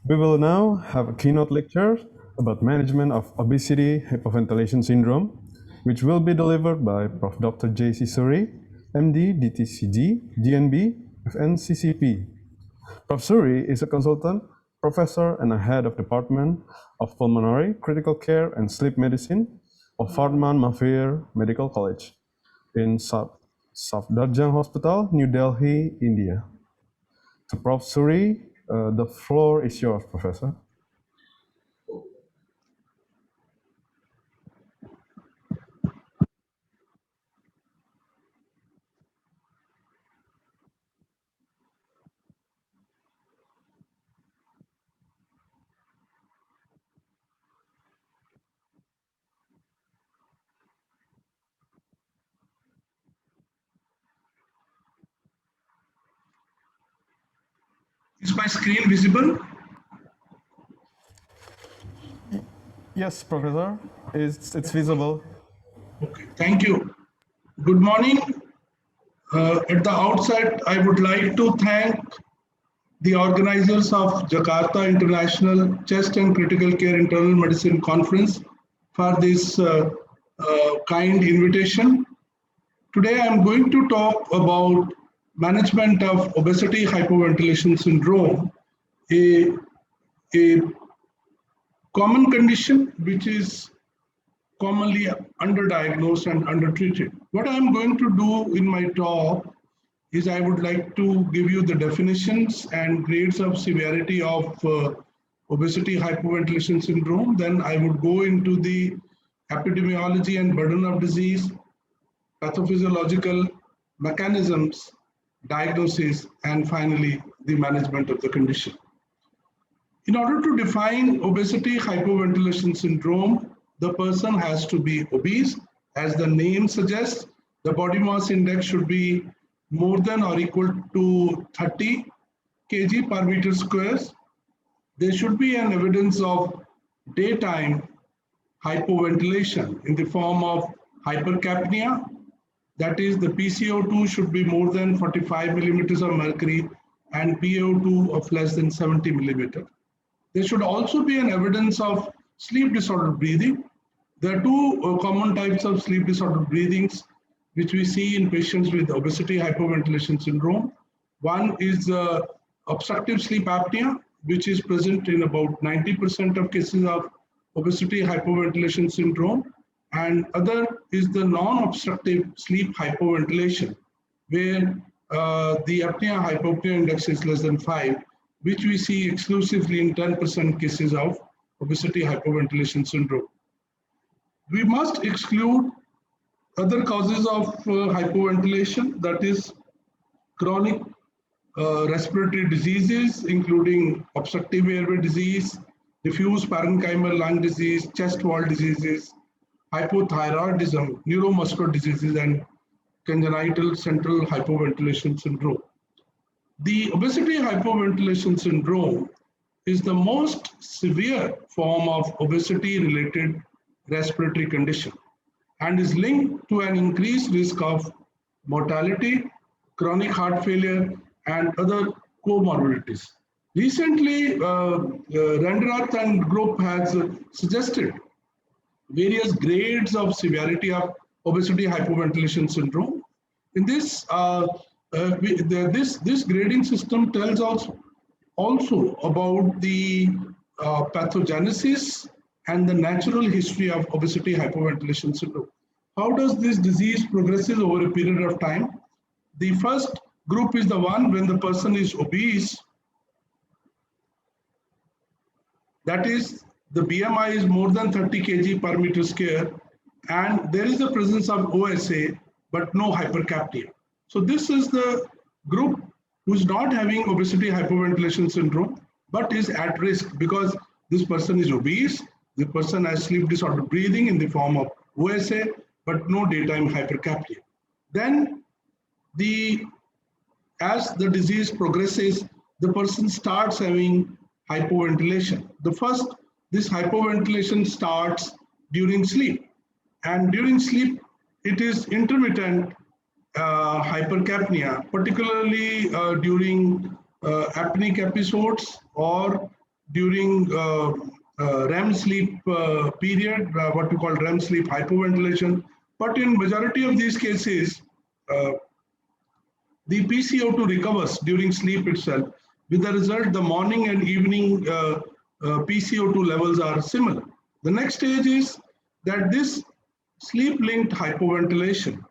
We will now have a keynote lecture about management of obesity hypoventilation syndrome, which will be delivered by Prof. Dr. J.C. Suri, MD, DTCG, DNB, FNCCP. Prof. Suri is a consultant, professor, and a head of Department of Pulmonary, Critical Care, and Sleep Medicine of Fardman Mahir Medical College in Safdarjung Hospital, New Delhi, India. To Prof. Suri, the floor is yours, Professor. Is my screen visible? Yes, Professor, it's visible. Okay, thank you. Good morning. At the outset, I would like to thank the organizers of Jakarta International Chest and Critical Care Internal Medicine Conference for this kind invitation. Today, I'm going to talk about management of obesity hypoventilation syndrome, a common condition which is commonly underdiagnosed and undertreated. What I'm going to do in my talk is I would like to give you the definitions and grades of severity of obesity hypoventilation syndrome. Then I would go into the epidemiology and burden of disease, pathophysiological mechanisms, diagnosis, and finally the management of the condition. In order to define obesity hypoventilation syndrome, the person has to be obese. As the name suggests, the body mass index should be more than or equal to 30 kg per meter squares. There should be an evidence of daytime hypoventilation in the form of hypercapnia. That is, the PCO2 should be more than 45 millimeters of mercury and PaO2 of less than 70 millimeter. There should also be an evidence of sleep disordered breathing. There are two common types of sleep disordered breathings which we see in patients with obesity hypoventilation syndrome. One is obstructive sleep apnea, which is present in about 90% of cases of obesity hypoventilation syndrome. And other is the non-obstructive sleep hypoventilation, where the apnea-hypopnea index is less than 5, which we see exclusively in 10% cases of obesity hypoventilation syndrome. We must exclude other causes of hypoventilation, that is chronic respiratory diseases, including obstructive airway disease, diffuse parenchymal lung disease, chest wall diseases, hypothyroidism, neuromuscular diseases, and congenital central hypoventilation syndrome. The obesity hypoventilation syndrome is the most severe form of obesity-related respiratory condition and is linked to an increased risk of mortality, chronic heart failure, and other comorbidities. Recently, Renderath and group has suggested various grades of severity of obesity hypoventilation syndrome. In this, this grading system tells us also about the pathogenesis and the natural history of obesity hypoventilation syndrome. How does this disease progresses over a period of time? The first group is the one when the person is obese. That is, the BMI is more than 30 kg per meter square, and there is the presence of OSA, but no hypercapnia. So this is the group who is not having obesity hypoventilation syndrome, but is at risk because this person is obese, the person has sleep disordered breathing in the form of OSA, but no daytime hypercapnia. Then as the disease progresses, the person starts having hypoventilation. This hypoventilation starts during sleep, and during sleep it is intermittent hypercapnia, particularly during apneic episodes or during REM sleep period, what we call REM sleep hypoventilation. But in majority of these cases, the PCO2 recovers during sleep itself. With the result, the morning and evening PCO2 levels are similar. The next stage is that this sleep-linked hypoventilation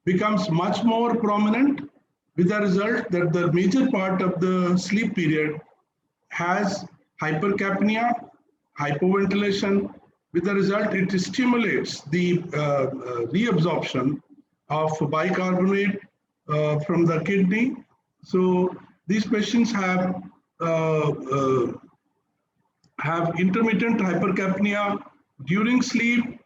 becomes much more prominent, with the result that the major part of the sleep period has hypercapnia, hypoventilation. With the result, it stimulates the reabsorption of bicarbonate from the kidney. So these patients have intermittent hypercapnia during sleep,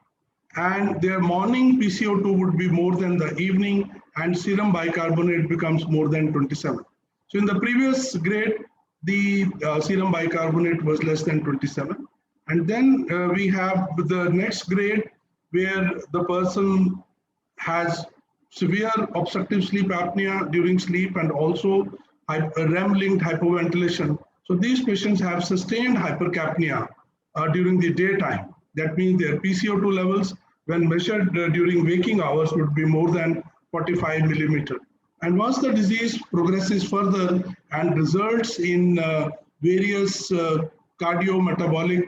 and their morning PCO2 would be more than the evening, and serum bicarbonate becomes more than 27. So in the previous grade, the serum bicarbonate was less than 27. And then we have the next grade where the person has severe obstructive sleep apnea during sleep and also REM-linked hypoventilation. So these patients have sustained hypercapnia during the daytime. That means their PCO2 levels, when measured during waking hours, would be more than 45 millimeter. And once the disease progresses further and results in various cardiometabolic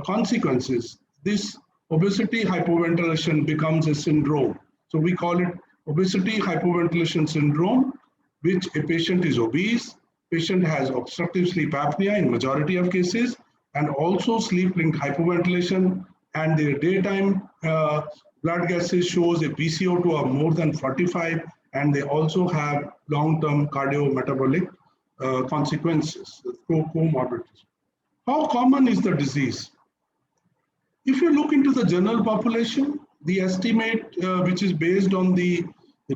consequences, this obesity hypoventilation becomes a syndrome. So we call it obesity hypoventilation syndrome, which a patient is obese, patient has obstructive sleep apnea in majority of cases, and also sleep-linked hypoventilation, and their daytime blood gases shows a PCO2 of more than 45, and they also have long-term cardiometabolic consequences, comorbidities. How common is the disease? If you look into the general population, the estimate which is based on the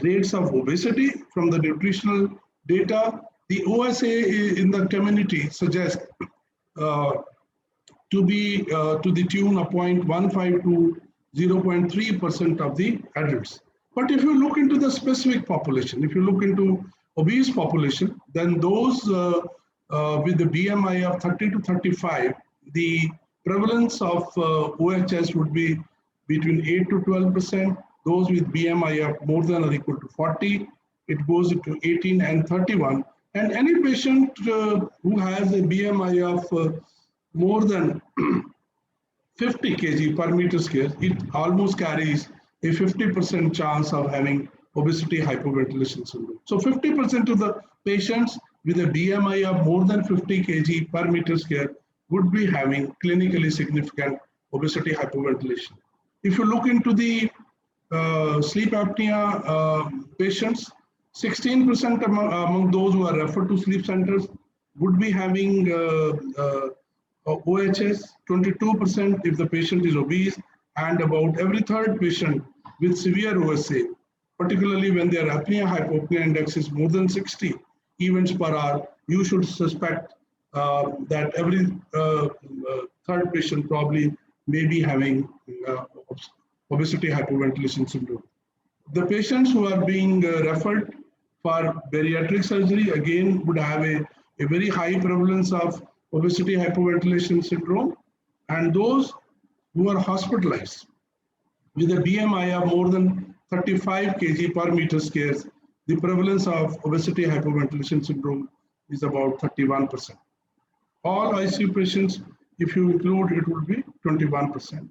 rates of obesity from the nutritional data, the OSA in the community suggests to be to the tune of 0.15 to 0.3% of the adults. But if you look into the specific population, if you look into obese population, then those with the BMI of 30 to 35, the prevalence of OHS would be between 8 to 12%. Those with BMI of more than or equal to 40, it goes to 18 and 31. And any patient who has a BMI of more than 50 kg per meter square, it almost carries a 50% chance of having obesity hypoventilation syndrome. So 50% of the patients with a BMI of more than 50 kg per meter square would be having clinically significant obesity hypoventilation. If you look into the sleep apnea patients, 16% among those who are referred to sleep centers would be having OHS, 22% if the patient is obese, and about every third patient with severe OSA, particularly when their apnea-hypopnea index is more than 60 events per hour, you should suspect that every third patient probably may be having obesity hypoventilation syndrome. The patients who are being referred for bariatric surgery, again, would have a very high prevalence of obesity hypoventilation syndrome, and those who are hospitalized with a BMI of more than 35 kg per meter square, the prevalence of obesity hypoventilation syndrome is about 31%. All ICU patients, if you include, it would be 21%.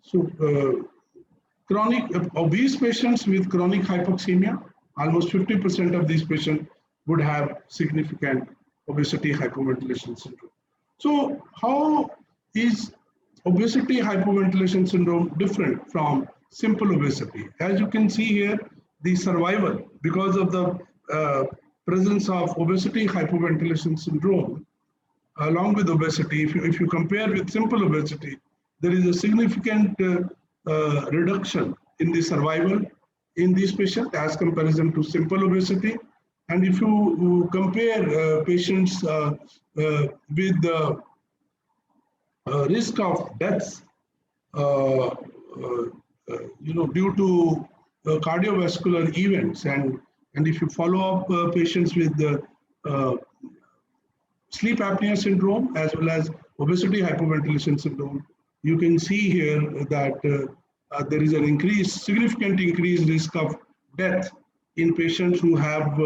So chronic obese patients with chronic hypoxemia, almost 50% of these patients would have significant obesity hypoventilation syndrome. So how is obesity hypoventilation syndrome different from simple obesity? As you can see here, the survival because of the presence of obesity hypoventilation syndrome along with obesity, if you compare with simple obesity, there is a significant reduction in the survival in these patients as comparison to simple obesity. And if you compare patients with the risk of deaths, due to cardiovascular events, and if you follow up patients with the uh, sleep apnea syndrome as well as obesity hypoventilation syndrome. You can see here that there is an significant increased risk of death in patients who have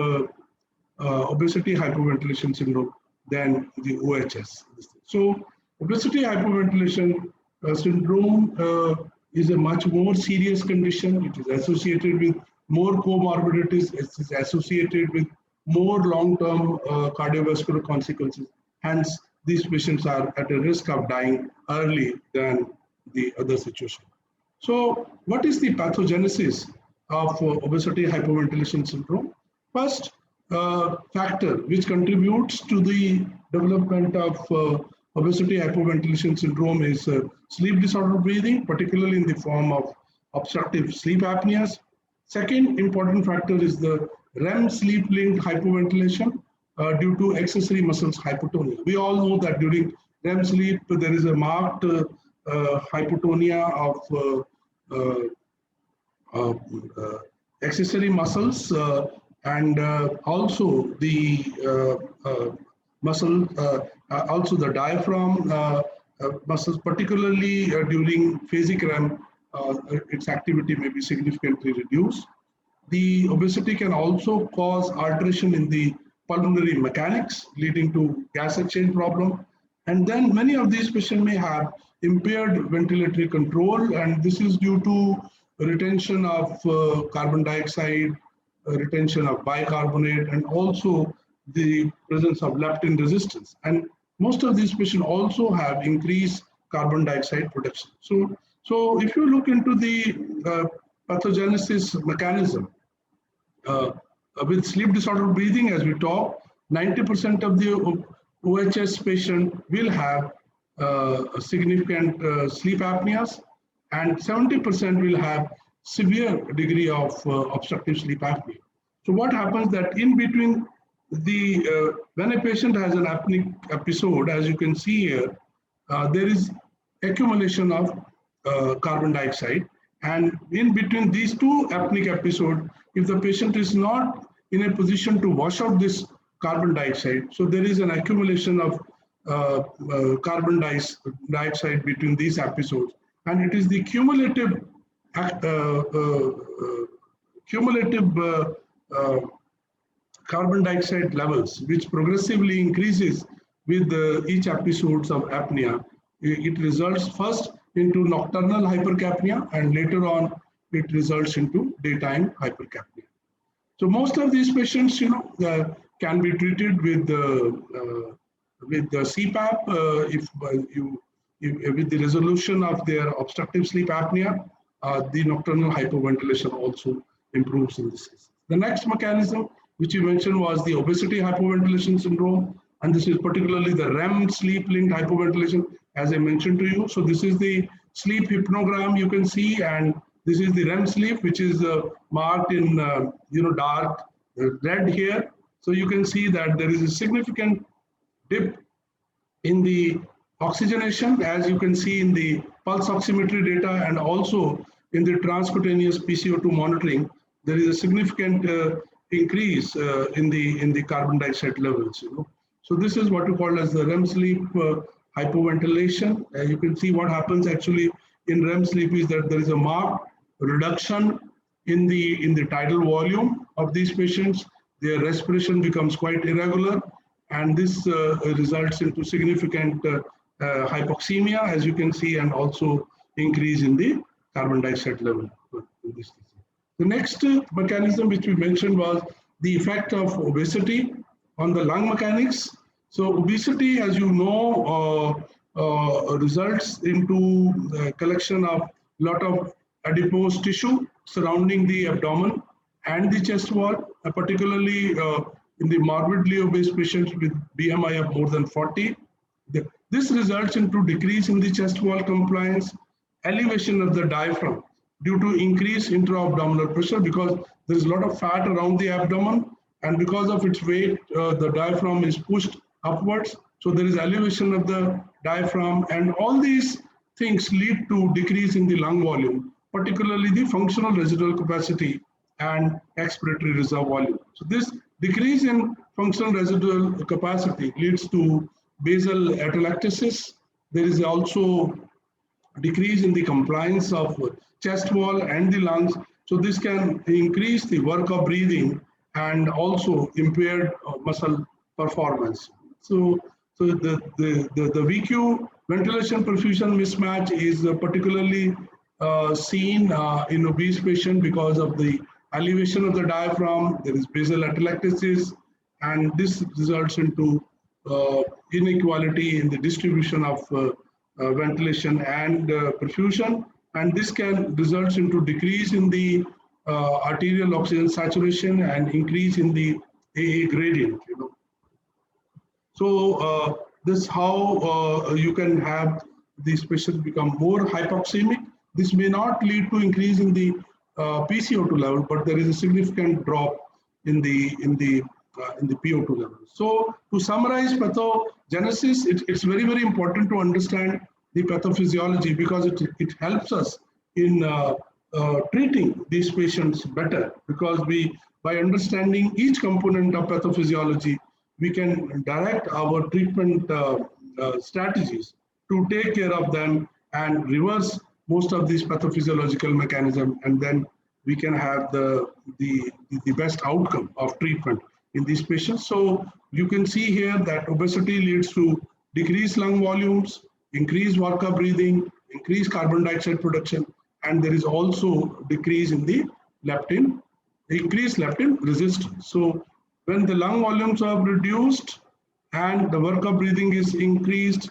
obesity hypoventilation syndrome than the OHS. So obesity hypoventilation syndrome is a much more serious condition. It is associated with more comorbidities. It is associated with more long-term cardiovascular consequences. Hence, these patients are at a risk of dying early than the other situation. So, what is the pathogenesis of obesity hypoventilation syndrome? First factor which contributes to the development of obesity hypoventilation syndrome is sleep disordered breathing, particularly in the form of obstructive sleep apneas. Second important factor is the REM sleep-linked hypoventilation due to accessory muscles hypotonia. We all know that during REM sleep, there is a marked hypotonia of accessory muscles and also the muscle, also the diaphragm muscles, particularly during phasic REM, its activity may be significantly reduced. The obesity can also cause alteration in the pulmonary mechanics, leading to gas exchange problem. And then many of these patients may have impaired ventilatory control, and this is due to retention of carbon dioxide, retention of bicarbonate, and also the presence of leptin resistance. And most of these patients also have increased carbon dioxide production. So if you look into the pathogenesis mechanism, with sleep disordered breathing, as we talk, 90% of the OHS patient will have a significant sleep apneas, and 70% will have severe degree of obstructive sleep apnea. So what happens that in between the when a patient has an apneic episode, as you can see here, there is accumulation of carbon dioxide, and in between these two apneic episodes, if the patient is not in a position to wash out this carbon dioxide, so there is an accumulation of carbon dioxide between these episodes, and it is the cumulative carbon dioxide levels which progressively increases with each episodes of apnea. It results first into nocturnal hypercapnia, and later on it results into daytime hypercapnia. So most of these patients, can be treated with the CPAP if with the resolution of their obstructive sleep apnea, the nocturnal hypoventilation also improves in this case. The next mechanism which you mentioned was the obesity hypoventilation syndrome, and this is particularly the REM sleep-linked hypoventilation, as I mentioned to you. So this is the sleep hypnogram you can see, and this is the REM sleep, which is marked in dark red here. So you can see that there is a significant dip in the oxygenation, as you can see in the pulse oximetry data, and also in the transcutaneous PCO2 monitoring. There is a significant increase in the carbon dioxide levels. So this is what we call as the REM sleep hypoventilation. You can see what happens actually in REM sleep is that there is a marked reduction in the tidal volume of these patients. Their respiration becomes quite irregular, and this results into significant hypoxemia, as you can see, and also increase in the carbon dioxide level. The next mechanism which we mentioned was the effect of obesity on the lung mechanics. So obesity, as you know, results into collection of lot of adipose tissue surrounding the abdomen and the chest wall, particularly in the morbidly obese patients with BMI of more than 40. This results into decrease in the chest wall compliance, elevation of the diaphragm due to increased intra-abdominal pressure, because there is a lot of fat around the abdomen, and because of its weight, the diaphragm is pushed upwards. So there is elevation of the diaphragm, and all these things lead to decrease in the lung volume, particularly the functional residual capacity and expiratory reserve volume. So this decrease in functional residual capacity leads to basal atelectasis. There is also decrease in the compliance of chest wall and the lungs. So this can increase the work of breathing and also impaired muscle performance. So the VQ ventilation perfusion mismatch is particularly seen in obese patient because of the elevation of the diaphragm. There is basal atelectasis, and this results into inequality in the distribution of ventilation and perfusion, and this can result into decrease in the arterial oxygen saturation and increase in the AA gradient. So this how you can have these patients become more hypoxemic. This may not lead to increase in the PCO2 level, but there is a significant drop in the PO2 level. So to summarize pathogenesis, it's very important to understand the pathophysiology because it helps us in treating these patients better, because by understanding each component of pathophysiology, we can direct our treatment strategies to take care of them and reverse most of these pathophysiological mechanisms, and then we can have the best outcome of treatment in these patients. So you can see here that obesity leads to decreased lung volumes, increased workup breathing, increased carbon dioxide production, and there is also decrease in the leptin, increased leptin resistance. So when the lung volumes are reduced and the workup breathing is increased,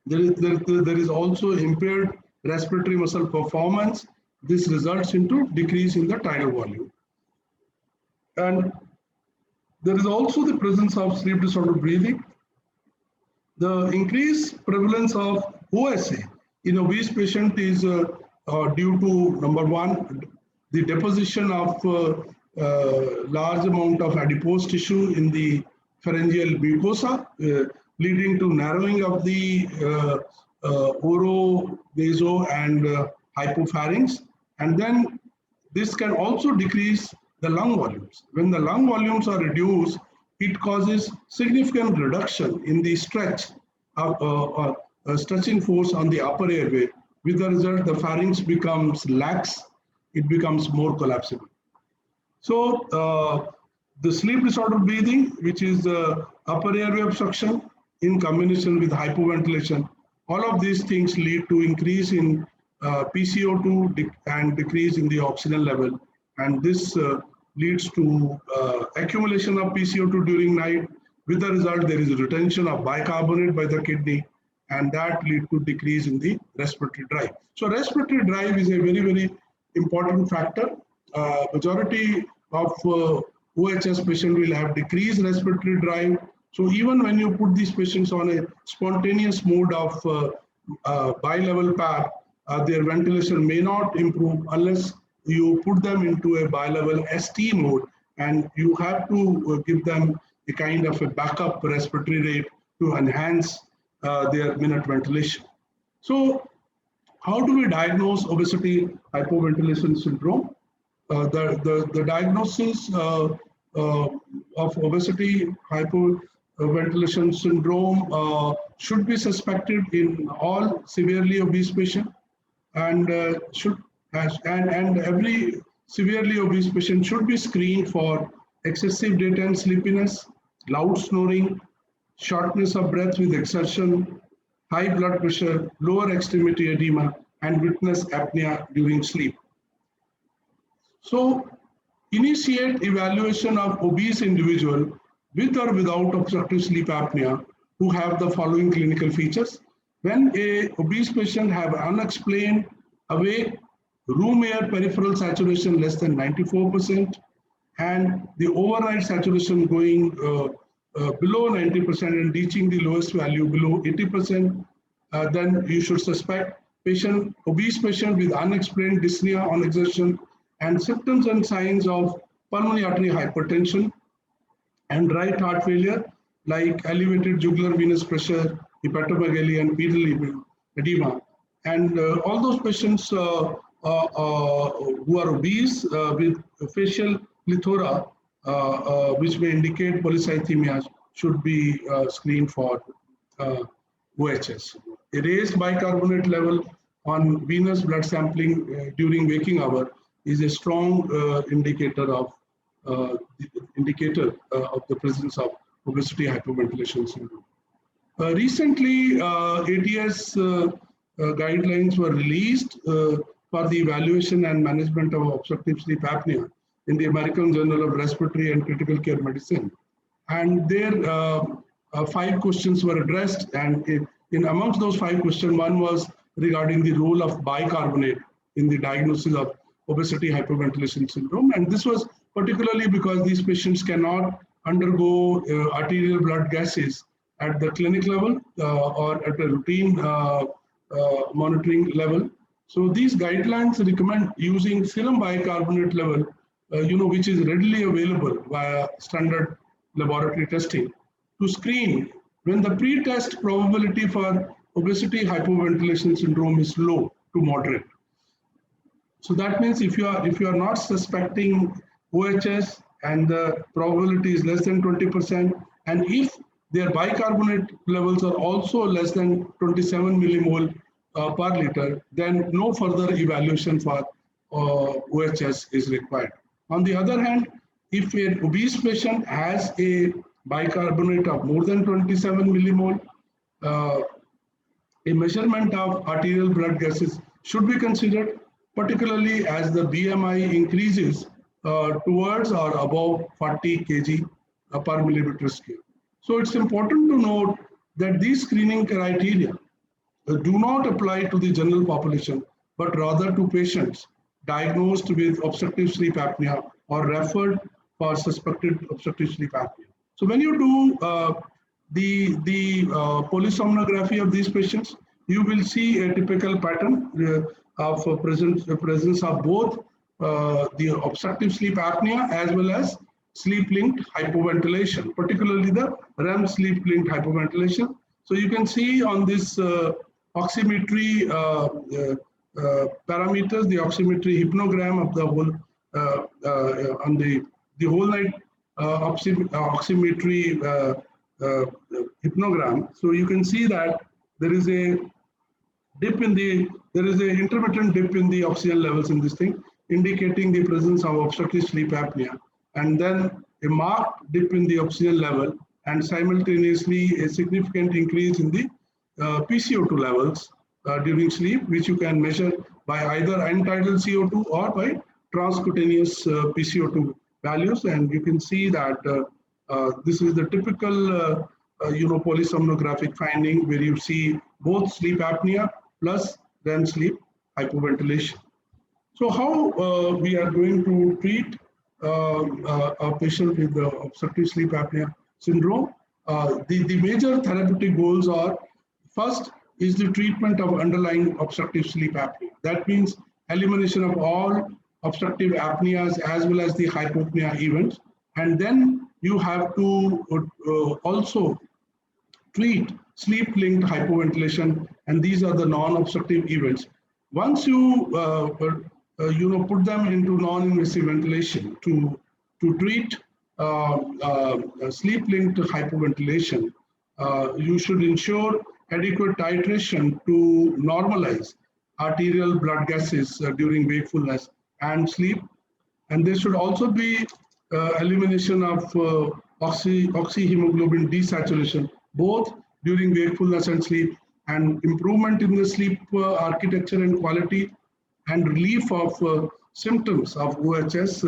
there is also impaired respiratory muscle performance. This results into decrease in the tidal volume. And there is also the presence of sleep disorder breathing. The increased prevalence of OSA in obese patient is due to, number one, the deposition of large amount of adipose tissue in the pharyngeal mucosa, leading to narrowing of the oro, vaso, and hypopharynx. And then this can also decrease the lung volumes. When the lung volumes are reduced, it causes significant reduction in the stretch of stretching force on the upper airway. With the result, the pharynx becomes lax, it becomes more collapsible. So the sleep disorder breathing, which is upper airway obstruction in combination with hypoventilation, all of these things lead to increase in PCO2 and decrease in the oxygen level. And this leads to accumulation of PCO2 during night. With the result, there is a retention of bicarbonate by the kidney, and that leads to decrease in the respiratory drive. So respiratory drive is a very important factor. Majority of OHS patient will have decreased respiratory drive. So even when you put these patients on a spontaneous mode of bilevel PAP, their ventilation may not improve unless you put them into a bilevel ST mode, and you have to give them a kind of a backup respiratory rate to enhance their minute ventilation. So how do we diagnose obesity hypoventilation syndrome? The diagnosis of obesity hypoventilation syndrome should be suspected in all severely obese patients, and every severely obese patient should be screened for excessive daytime sleepiness, loud snoring, shortness of breath with exertion, high blood pressure, lower extremity edema, and witness apnea during sleep. So initiate evaluation of obese individual with or without obstructive sleep apnea who have the following clinical features. When a obese patient have unexplained awake room air peripheral saturation less than 94%, and the overnight saturation going below 90% and reaching the lowest value below 80%, then you should suspect obese patient with unexplained dyspnea on exertion and symptoms and signs of pulmonary artery hypertension and right heart failure like elevated jugular venous pressure, hepatomegaly, and pedal edema. And all those patients who are obese with facial plethora which may indicate polycythemia should be screened for OHS. A raised bicarbonate level on venous blood sampling during waking hour is a strong indicator of the presence of obesity hypoventilation syndrome. Recently, ATS guidelines were released for the evaluation and management of obstructive sleep apnea in the American Journal of Respiratory and Critical Care Medicine. And there, 5 questions were addressed. And in amongst those 5 questions, one was regarding the role of bicarbonate in the diagnosis of obesity hypoventilation syndrome. And this was particularly because these patients cannot undergo arterial blood gases at the clinic level or at a routine monitoring level. So these guidelines recommend using serum bicarbonate level, which is readily available via standard laboratory testing to screen when the pre-test probability for obesity hypoventilation syndrome is low to moderate. So that means if you are not suspecting OHS and the probability is less than 20%, and if their bicarbonate levels are also less than 27 millimole per liter, then no further evaluation for OHS is required. On the other hand, if an obese patient has a bicarbonate of more than 27 millimole, a measurement of arterial blood gases should be considered, particularly as the BMI increases towards or above 40 kg per millimeter square. So it's important to note that these screening criteria do not apply to the general population, but rather to patients diagnosed with obstructive sleep apnea or referred for suspected obstructive sleep apnea. So when you do the polysomnography of these patients, you will see a typical pattern of presence of both the obstructive sleep apnea as well as sleep-linked hypoventilation, particularly the REM sleep-linked hypoventilation. So you can see on this oximetry parameters, the oximetry hypnogram of the whole on the whole night oximetry hypnogram. So you can see that there is a dip in the, there is an intermittent dip in the oxygen levels in this thing, indicating the presence of obstructive sleep apnea, and then a marked dip in the oxygen level, and simultaneously a significant increase in the PCO2 levels during sleep, which you can measure by either end-tidal CO2 or by transcutaneous PCO2 values. And you can see that this is the typical polysomnographic finding where you see both sleep apnea plus REM sleep hypoventilation. So how we are going to treat a patient with the obstructive sleep apnea syndrome? The major therapeutic goals are, first is the treatment of underlying obstructive sleep apnea. That means elimination of all obstructive apneas as well as the hypopnea events. And then you have to also treat sleep-linked hypoventilation, and these are the non-obstructive events. Once you put them into non-invasive ventilation to treat sleep-linked hypoventilation, you should ensure adequate titration to normalize arterial blood gases during wakefulness and sleep. And there should also be elimination of oxyhemoglobin desaturation, both during wakefulness and sleep, and improvement in the sleep architecture and quality, and relief of symptoms of OHS,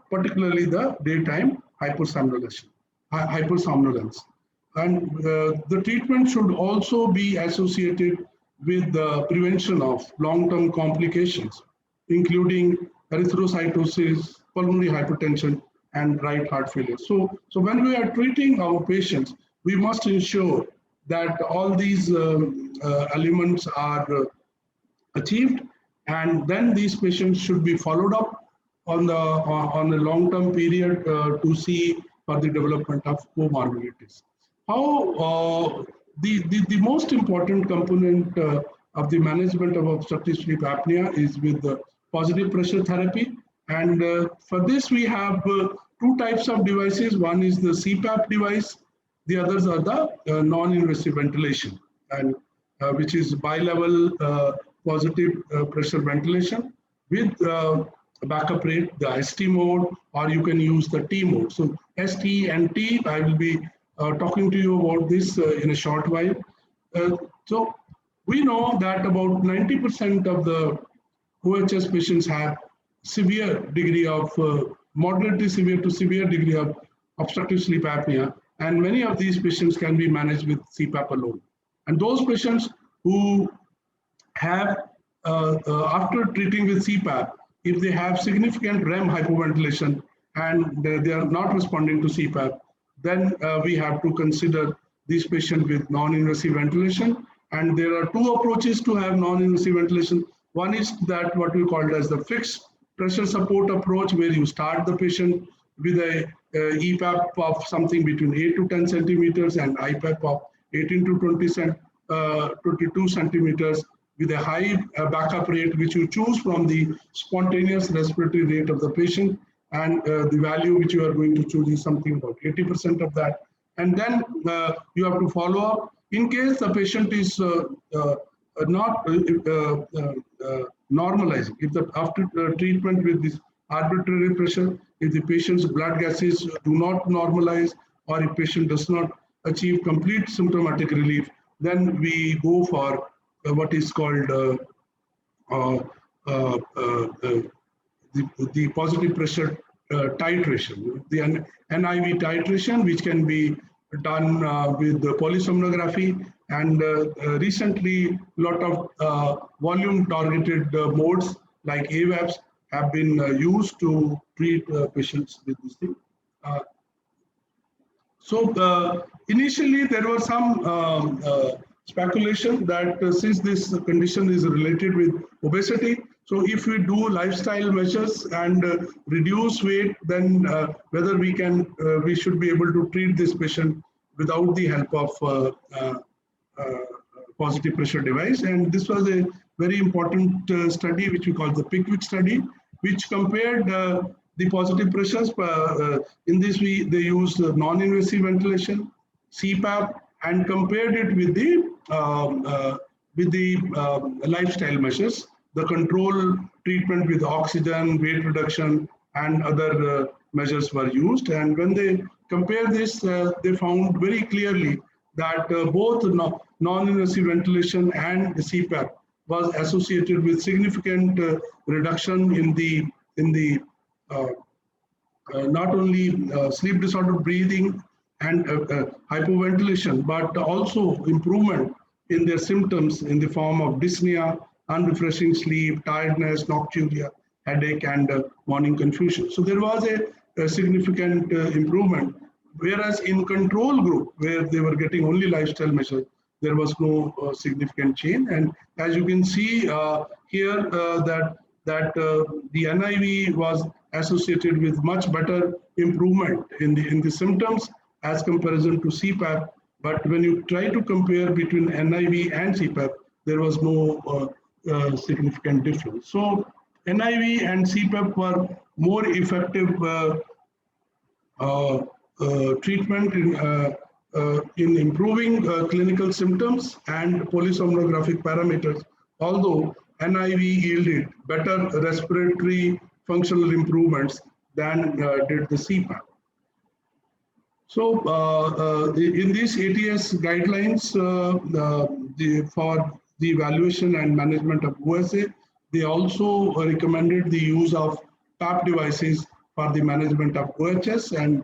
particularly the daytime hypersomnolence. And the treatment should also be associated with the prevention of long-term complications, including erythrocytosis, pulmonary hypertension, and right heart failure. So when we are treating our patients, we must ensure that all these elements are achieved, and then these patients should be followed up on a long-term period to see for the development of comorbidities. How the most important component of the management of obstructive sleep apnea is with the positive pressure therapy And for this, we have two types of devices. One is the CPAP device. The others are the non-invasive ventilation, and which is bi-level positive pressure ventilation with a backup rate, the ST mode, or you can use the T mode. So ST and T, I will be talking to you about this in a short while. So we know that about 90% of the OHS patients have severe degree of moderately severe to severe degree of obstructive sleep apnea, and many of these patients can be managed with CPAP alone. And those patients who have, after treating with CPAP, if they have significant REM hypoventilation and they are not responding to CPAP, then we have to consider these patients with non-invasive ventilation. And there are two approaches to have non-invasive ventilation. One is that what we call as the fixed pressure support approach, where you start the patient with a EPAP of something between 8 to 10 centimeters and IPAP of 18 to 22 centimeters with a high backup rate, which you choose from the spontaneous respiratory rate of the patient. And the value which you are going to choose is something about 80% of that. And then you have to follow up. In case the patient is not normalizing, if after treatment with this arbitrary pressure, if the patient's blood gases do not normalize, or if patient does not achieve complete symptomatic relief, then we go for what is called the positive pressure titration, the NIV titration, which can be done with the polysomnography. And recently, a lot of volume targeted modes like AVAPs have been used to treat patients with this thing. So initially, there was some speculation that since this condition is related with obesity, so if we do lifestyle measures and reduce weight, then whether we should be able to treat this patient without the help of positive pressure device. And this was a very important study, which we call the Pickwick study, which compared the positive pressures. In this, they used non-invasive ventilation, CPAP, and compared it with the lifestyle measures, the control treatment with oxygen, weight reduction, and other measures were used. And when they compared this, they found very clearly that both non-invasive ventilation and CPAP was associated with significant reduction in the not only sleep disordered breathing and hypoventilation, but also improvement in their symptoms in the form of dyspnea, unrefreshing sleep, tiredness, nocturia, headache, and morning confusion. So there was a significant improvement, whereas in control group, where they were getting only lifestyle measures, there was no significant change. And as you can see here, that the NIV was associated with much better improvement in the symptoms as comparison to CPAP. But when you try to compare between NIV and CPAP, there was no significant difference. So NIV and CPAP were more effective treatment in improving clinical symptoms and polysomnographic parameters, although NIV yielded better respiratory functional improvements than did the CPAP. So in these ATS guidelines for the evaluation and management of OSA, they also recommended the use of PAP devices for the management of OHS, and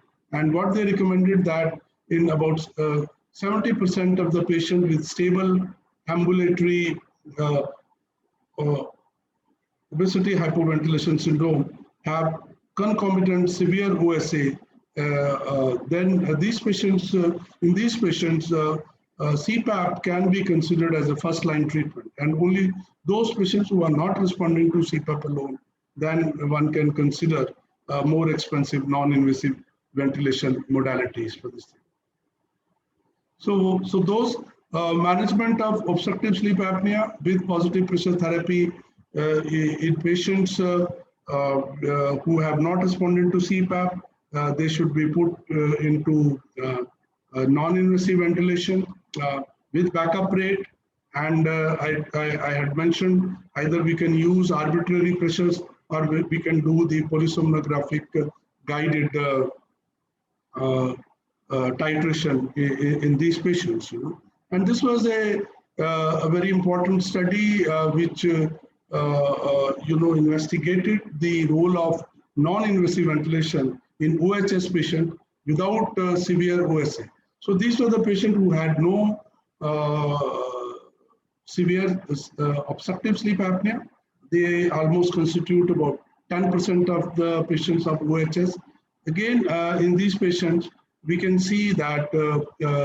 what they recommended that in about 70% of the patients with stable ambulatory obesity hypoventilation syndrome have concomitant severe OSA, then these patients, in these patients, CPAP can be considered as a first-line treatment, and only those patients who are not responding to CPAP alone, then one can consider more expensive non-invasive ventilation modalities for this thing. So those management of obstructive sleep apnea with positive pressure therapy in patients who have not responded to CPAP, they should be put into non-invasive ventilation with backup rate. And I had mentioned either we can use arbitrary pressures or we can do the polysomnographic guided titration in these patients. And this was a very important study which investigated the role of non-invasive ventilation in OHS patient without severe OSA. So these were the patients who had no severe obstructive sleep apnea. They almost constitute about 10% of the patients of OHS. Again, in these patients, we can see that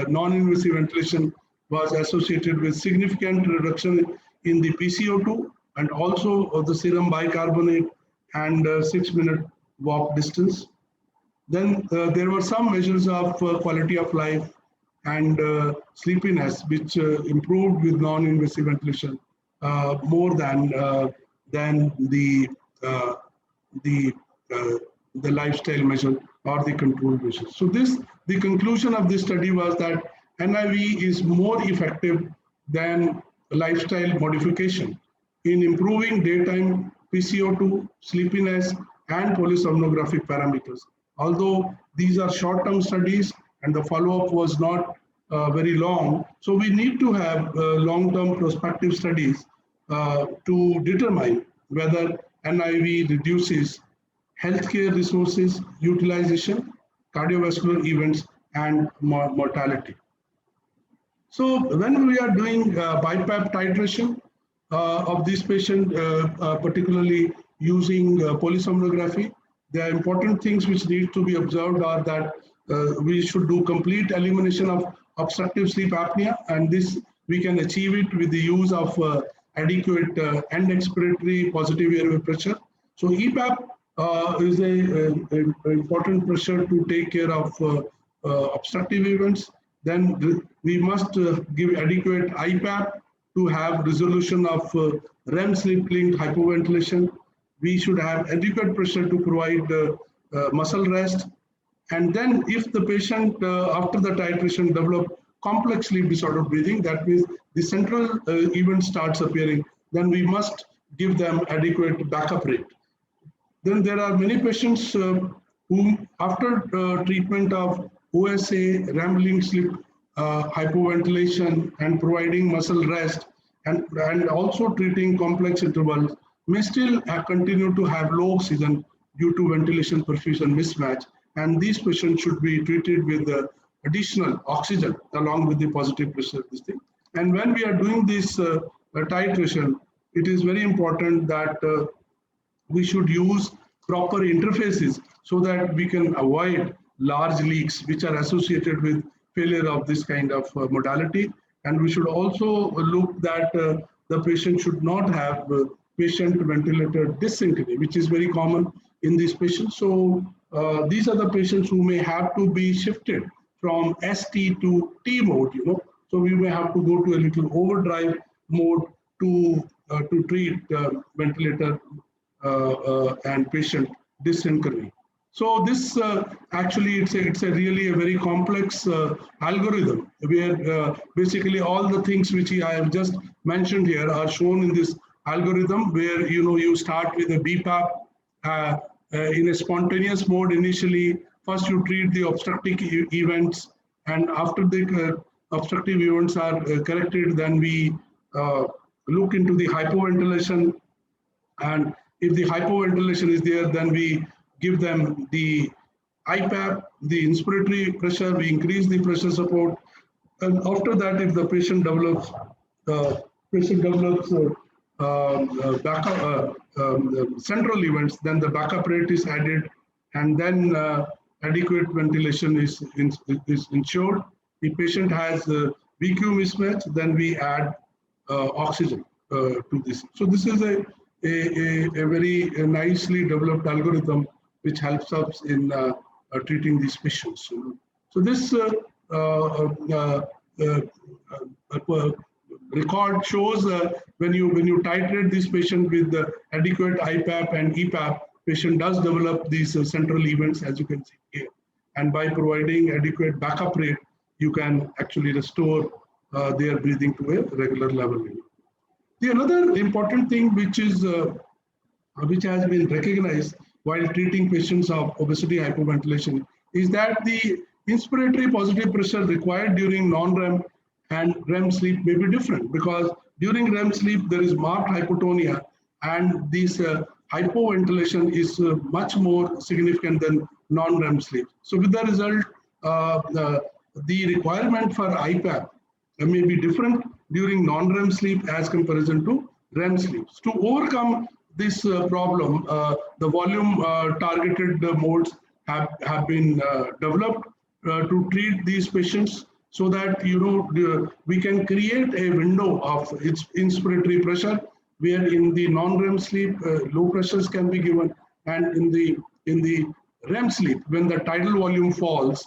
non-invasive ventilation was associated with significant reduction in the PCO2 and also the serum bicarbonate and 6-minute walk distance. Then there were some measures of quality of life and sleepiness which improved with non-invasive ventilation more than the lifestyle measure or the control measure. So the conclusion of this study was that NIV is more effective than lifestyle modification in improving daytime PCO2, sleepiness, and polysomnographic parameters. Although these are short-term studies and the follow-up was not very long, so we need to have long-term prospective studies to determine whether NIV reduces healthcare resources utilization, cardiovascular events, and mortality. So when we are doing BiPAP titration of this patient, particularly using polysomnography, the important things which need to be observed are that we should do complete elimination of obstructive sleep apnea, and this we can achieve it with the use of adequate end expiratory positive airway pressure. So EPAP is an important pressure to take care of obstructive events. Then we must give adequate IPAP to have resolution of REM sleep-linked hypoventilation. We should have adequate pressure to provide muscle rest. And then if the patient after the titration develop complex sleep disorder breathing, that means the central event starts appearing, then we must give them adequate backup rate. Then there are many patients who after treatment of OSA, REM-linked sleep hypoventilation and providing muscle rest and also treating complex intervals may still continue to have low oxygen due to ventilation perfusion mismatch, and these patients should be treated with additional oxygen along with the positive pressure. And when we are doing this titration, it is very important that we should use proper interfaces so that we can avoid large leaks which are associated with failure of this kind of modality. And we should also look that the patient should not have patient ventilator dysynchrony, which is very common in these patients. So these are the patients who may have to be shifted from ST to T mode, So we may have to go to a little overdrive mode to treat ventilator and patient dysynchrony. So this actually it's a really a very complex algorithm where basically all the things which I have just mentioned here are shown in this algorithm, where you start with a BPAP in a spontaneous mode initially. First you treat the obstructive events, and after the obstructive events are corrected, then we look into the hypoventilation, and if the hypoventilation is there, then we give them the IPAP, the inspiratory pressure, we increase the pressure support, and after that, if the patient develops central events, then the backup rate is added, and then adequate ventilation is ensured. The patient has VQ mismatch, then we add oxygen to this. So this is a very nicely developed algorithm which helps us in treating these patients. So this record shows when you titrate this patient with adequate IPAP and EPAP, patient does develop these central events, as you can see here. And by providing adequate backup rate, you can actually restore their breathing to a regular level. The another important thing which has been recognized while treating patients of obesity hypoventilation is that the inspiratory positive pressure required during non-REM and REM sleep may be different, because during REM sleep there is marked hypotonia, and this hypoventilation is much more significant than non-REM sleep. So with the result, the requirement for IPAP may be different during non-REM sleep as comparison to REM sleep. To overcome this problem, the volume targeted modes have been developed to treat these patients, so that we can create a window of its inspiratory pressure, where in the non-REM sleep low pressures can be given, and in the REM sleep, when the tidal volume falls,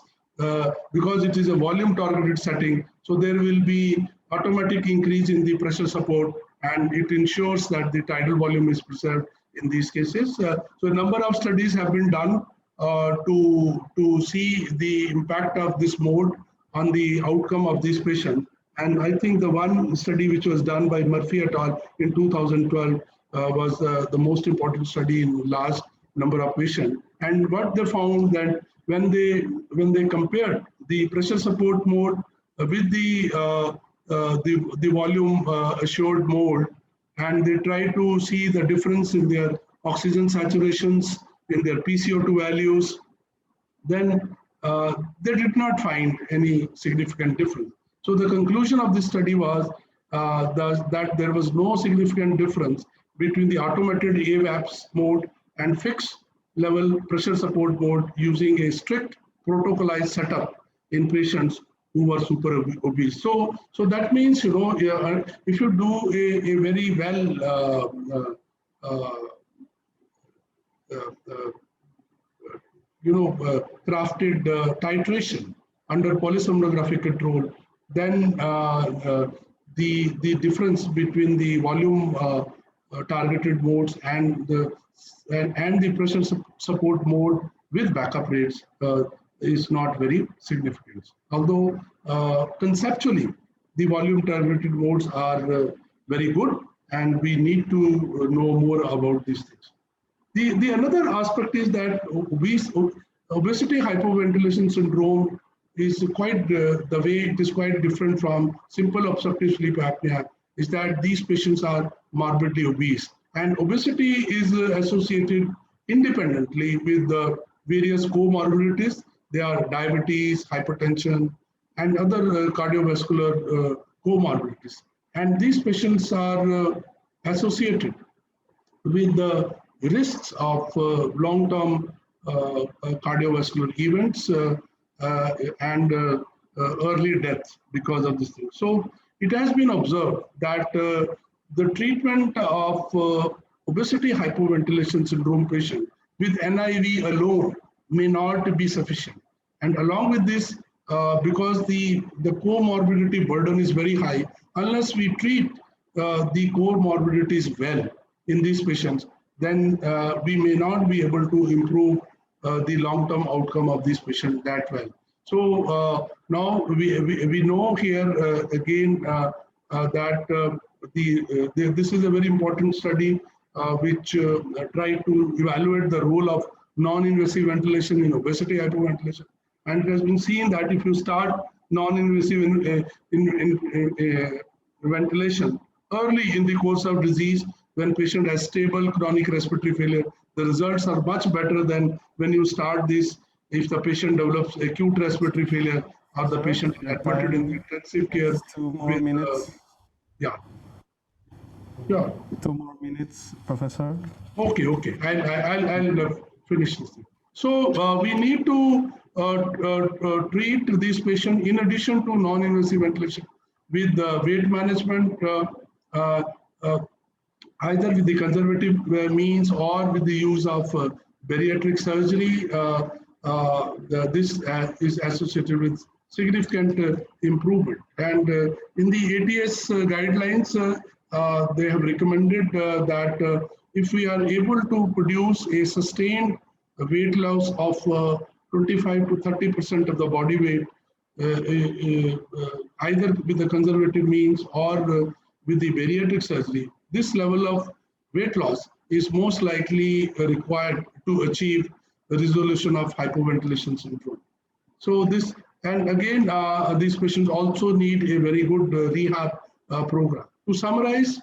because it is a volume targeted setting, so there will be automatic increase in the pressure support, and it ensures that the tidal volume is preserved in these cases. So a number of studies have been done to see the impact of this mode on the outcome of this patient. And I think the one study which was done by Murphy et al. In 2012 was the most important study in large number of patients. And what they found that when they compared the pressure support mode with the volume assured mode, and they try to see the difference in their oxygen saturations, in their PCO2 values, then they did not find any significant difference. So the conclusion of this study was that there was no significant difference between the automated AVAPS mode and fixed level pressure support mode using a strict protocolized setup in patients who were super obese. So that means, if you do a very well crafted titration under polysomnographic control, then the difference between the volume targeted modes and the pressure support mode with backup rates is not very significant. Although conceptually the volume targeted modes are very good, and we need to know more about these things. The another aspect is that obesity hypoventilation syndrome is quite the way it is quite different from simple obstructive sleep apnea, is that these patients are morbidly obese, and obesity is associated independently with the various comorbidities. They are diabetes, hypertension, and other cardiovascular comorbidities, and these patients are associated with the risks of long-term cardiovascular events and early death because of this thing. So it has been observed that the treatment of obesity hypoventilation syndrome patient with NIV alone may not be sufficient. And along with this, because the comorbidity burden is very high, unless we treat the comorbidities well in these patients, then we may not be able to improve the long-term outcome of these patients that well. So now we know here again that this is a very important study which tried to evaluate the role of non-invasive ventilation in obesity hypoventilation. And it has been seen that if you start non-invasive ventilation early in the course of disease, when patient has stable chronic respiratory failure, the results are much better than when you start this if the patient develops acute respiratory failure or the patient is admitted in intensive care. 2 more minutes. Yeah. 2 more minutes, Professor. Okay. I'll finish this thing. So we need to treat these patients in addition to non-invasive ventilation with weight management, either with the conservative means or with the use of bariatric surgery. This is associated with significant improvement. And in the ATS guidelines, they have recommended that if we are able to produce a sustained weight loss of 25 to 30% of the body weight, either with the conservative means or with the bariatric surgery, this level of weight loss is most likely required to achieve the resolution of hypoventilation syndrome. So this, and again, these patients also need a very good rehab program. To summarize,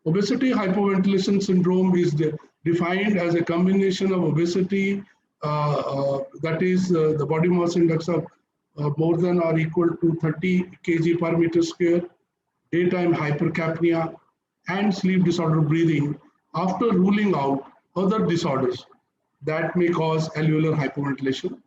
obesity hypoventilation syndrome is defined as a combination of obesity, that is the body mass index of more than or equal to 30 kg per meter square, daytime hypercapnia, and sleep disorder breathing after ruling out other disorders that may cause alveolar hypoventilation.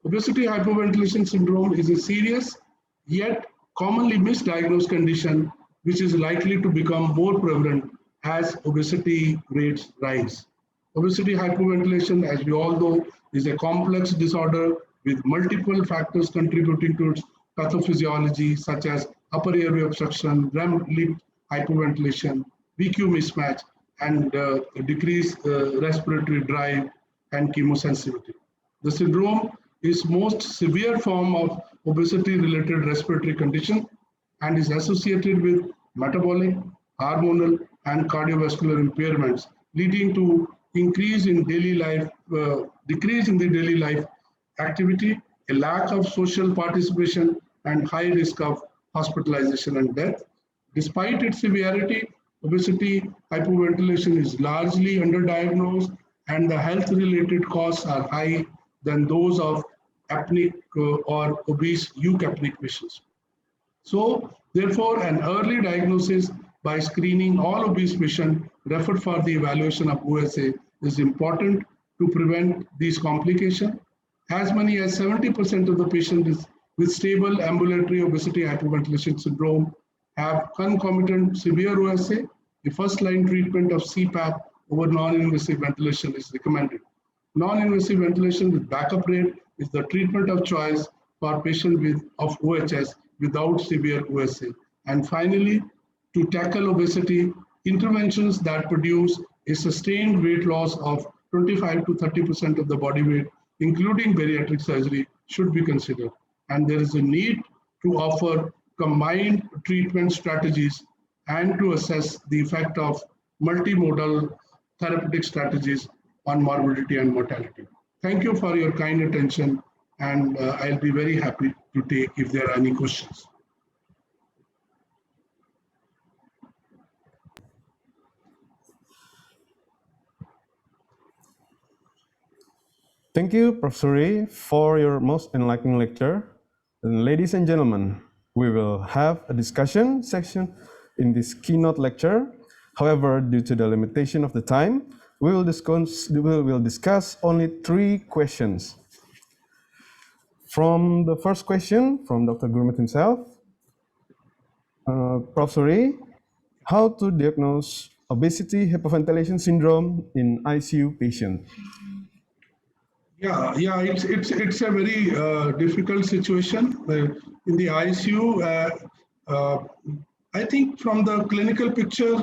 Obesity hypoventilation syndrome is a serious yet commonly misdiagnosed condition which is likely to become more prevalent as obesity rates rise. Obesity hypoventilation, as we all know, is a complex disorder with multiple factors contributing to its pathophysiology, such as upper airway obstruction, REM lip hypoventilation, VQ mismatch, and decreased respiratory drive and chemosensitivity. The syndrome is most severe form of obesity-related respiratory condition and is associated with metabolic, hormonal, and cardiovascular impairments, leading to increase in daily life, decrease in the daily life activity, a lack of social participation, and high risk of hospitalization and death. Despite its severity, obesity hypoventilation is largely underdiagnosed, and the health-related costs are high than those of apneic or obese eukapnic patients. So, therefore, an early diagnosis by screening all obese patients referred for the evaluation of OSA is important to prevent these complications. As many as 70% of the patients with stable ambulatory obesity hypoventilation syndrome have concomitant severe OSA. The first-line treatment of CPAP over non-invasive ventilation is recommended. Non-invasive ventilation with backup rate is the treatment of choice for patients of OHS without severe OSA. And finally, to tackle obesity, interventions that produce a sustained weight loss of 25 to 30% of the body weight, including bariatric surgery, should be considered. And there is a need to offer combined treatment strategies and to assess the effect of multimodal therapeutic strategies on morbidity and mortality. Thank you for your kind attention, and I'll be very happy to take if there are any questions. Thank you, Professor Ray, for your most enlightening lecture. And ladies and gentlemen, we will have a discussion section in this keynote lecture. However, due to the limitation of the time, we will discuss only 3 questions. From the first question, from Dr. Gurmeet himself, Professor Ray, how to diagnose obesity hypoventilation syndrome in ICU patient? Yeah, it's a very difficult situation in the ICU. I think from the clinical picture,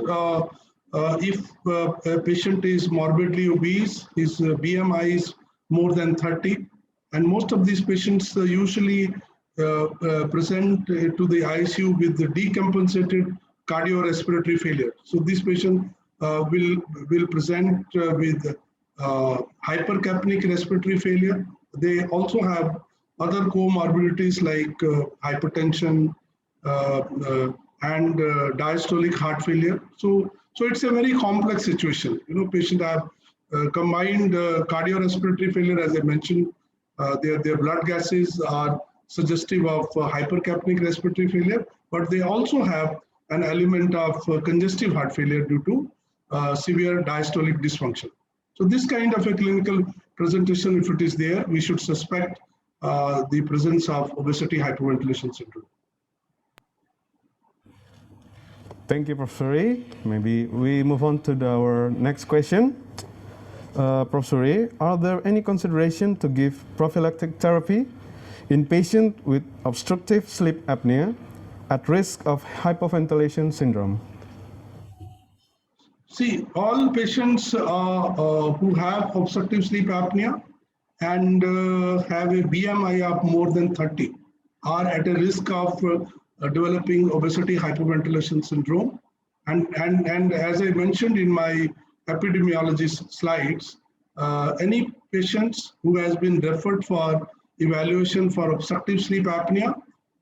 if a patient is morbidly obese, his BMI is more than 30, and most of these patients usually present to the ICU with the decompensated cardiorespiratory failure. So this patient will present with hypercapnic respiratory failure. They also have other comorbidities like hypertension and diastolic heart failure. So it's a very complex situation. Patients have combined cardiorespiratory failure, as I mentioned. Their blood gases are suggestive of hypercapnic respiratory failure, but they also have an element of congestive heart failure due to severe diastolic dysfunction. So this kind of a clinical presentation, if it is there, we should suspect the presence of obesity hypoventilation syndrome. Thank you, Professor Ray. Maybe we move on to our next question. Professor Ray, are there any consideration to give prophylactic therapy in patients with obstructive sleep apnea at risk of hypoventilation syndrome? See, all patients who have obstructive sleep apnea and have a BMI of more than 30 are at a risk of developing obesity hypoventilation syndrome. And as I mentioned in my epidemiology slides, any patients who has been referred for evaluation for obstructive sleep apnea,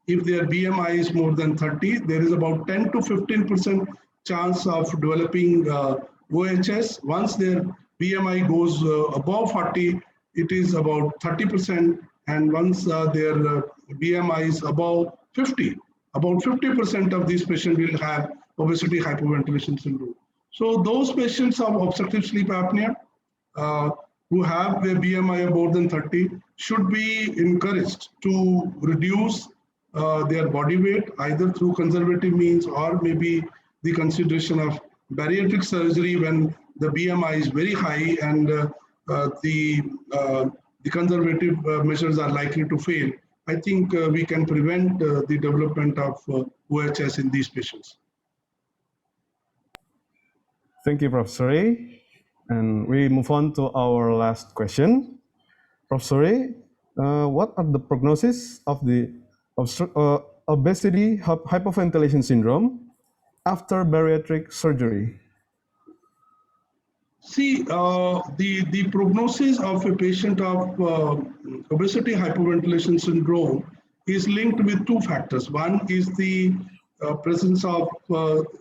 if their BMI is more than 30, there is about 10 to 15% chance of developing OHS. Once their BMI goes above 40, it is about 30%. And once their BMI is above 50, about 50% of these patients will have obesity hypoventilation syndrome. So those patients of obstructive sleep apnea who have a BMI of more than 30 should be encouraged to reduce their body weight either through conservative means or maybe the consideration of bariatric surgery when the BMI is very high and the conservative measures are likely to fail. I think we can prevent the development of OHS in these patients. Thank you, Prof. Suri. And we move on to our last question. Prof. Suri, what are the prognosis of the obesity hypoventilation syndrome after bariatric surgery? See, the prognosis of a patient of obesity hypoventilation syndrome is linked with two factors. One is the presence of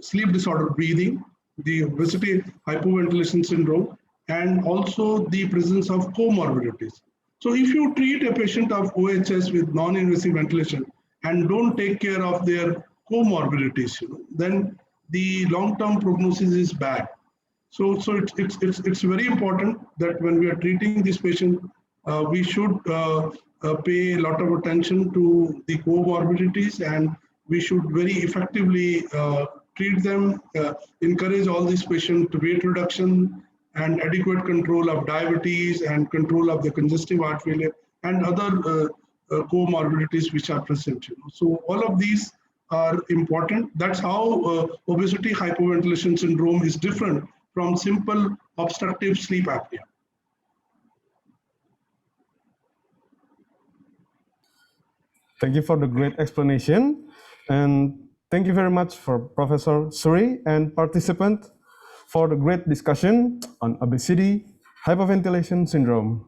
sleep disorder breathing, the obesity hypoventilation syndrome, and also the presence of comorbidities. So if you treat a patient of OHS with non-invasive ventilation and don't take care of their comorbidities, then the long-term prognosis is bad. So it's very important that when we are treating this patient, we should pay a lot of attention to the comorbidities and we should very effectively treat them, encourage all these patients to weight reduction and adequate control of diabetes and control of the congestive heart failure and other comorbidities which are present. So all of these are important. That's how obesity hypoventilation syndrome is different from simple obstructive sleep apnea. Thank you for the great explanation. And thank you very much for Professor Suri and participant for the great discussion on obesity hypoventilation syndrome.